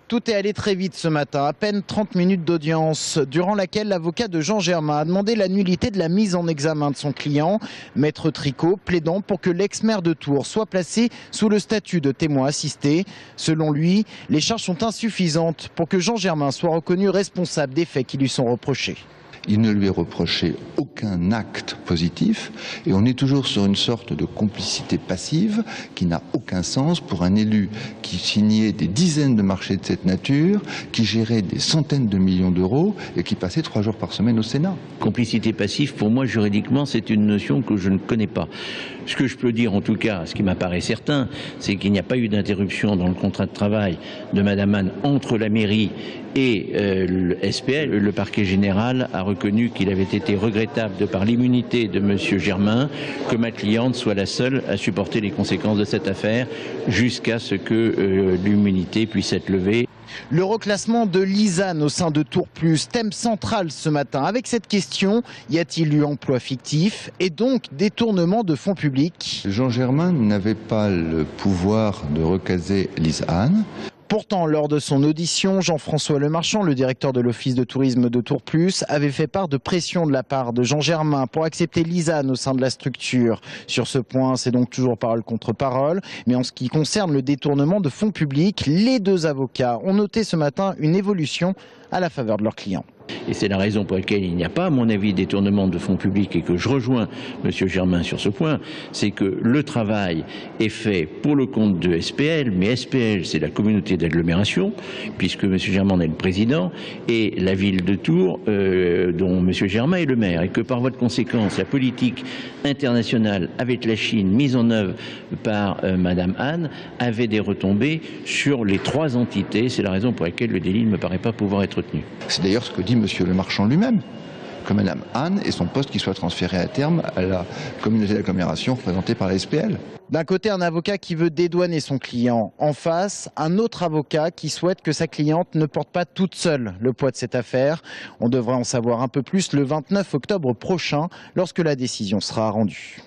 Tout est allé très vite ce matin, à peine 30 minutes d'audience, durant laquelle l'avocat de Jean Germain a demandé la nullité de la mise en examen de son client, Maître Tricot, plaidant pour que l'ex-maire de Tours soit placé sous le statut de témoin assisté. Selon lui, les charges sont insuffisantes pour que Jean Germain soit reconnu responsable des faits qui lui sont reprochés. Il ne lui est reproché aucun acte positif et on est toujours sur une sorte de complicité passive qui n'a aucun sens pour un élu qui signait des dizaines de marchés de cette nature, qui gérait des centaines de millions d'euros et qui passait 3 jours par semaine au Sénat. Complicité passive, pour moi, juridiquement, c'est une notion que je ne connais pas. Ce que je peux dire, en tout cas, ce qui m'apparaît certain, c'est qu'il n'y a pas eu d'interruption dans le contrat de travail de Madame Anne entre la mairie et le SPL. Le parquet général a reconnu qu'il avait été regrettable, de par l'immunité de Monsieur Germain, que ma cliente soit la seule à supporter les conséquences de cette affaire jusqu'à ce que l'immunité puisse être levée. Le reclassement de Lisanne au sein de Tours Plus, thème central ce matin. Avec cette question, y a-t-il eu emploi fictif et donc détournement de fonds publics? Jean Germain n'avait pas le pouvoir de recaser Lisanne. Pourtant, lors de son audition, Jean-François Lemarchand, le directeur de l'Office de tourisme de Tours Plus, avait fait part de pression de la part de Jean Germain pour accepter Lisanne au sein de la structure. Sur ce point, c'est donc toujours parole contre parole. Mais en ce qui concerne le détournement de fonds publics, les deux avocats ont noté ce matin une évolution à la faveur de leurs clients. Et c'est la raison pour laquelle il n'y a pas, à mon avis, détournement de fonds publics et que je rejoins M. Germain sur ce point, c'est que le travail est fait pour le compte de SPL, mais SPL, c'est la communauté d'agglomération, puisque M. Germain est le président, et la ville de Tours, dont M. Germain est le maire, et que par voie de conséquence, la politique internationale avec la Chine, mise en œuvre par Mme Anne, avait des retombées sur les 3 entités. C'est la raison pour laquelle le délit ne me paraît pas pouvoir être tenu. C'est d'ailleurs ce que dit Monsieur Lemarchand lui-même, que Madame Anne et son poste qui soit transféré à terme à la communauté d'agglomération représentée par la SPL. D'un côté, un avocat qui veut dédouaner son client. En face, un autre avocat qui souhaite que sa cliente ne porte pas toute seule le poids de cette affaire. On devrait en savoir un peu plus le 29 octobre prochain, lorsque la décision sera rendue.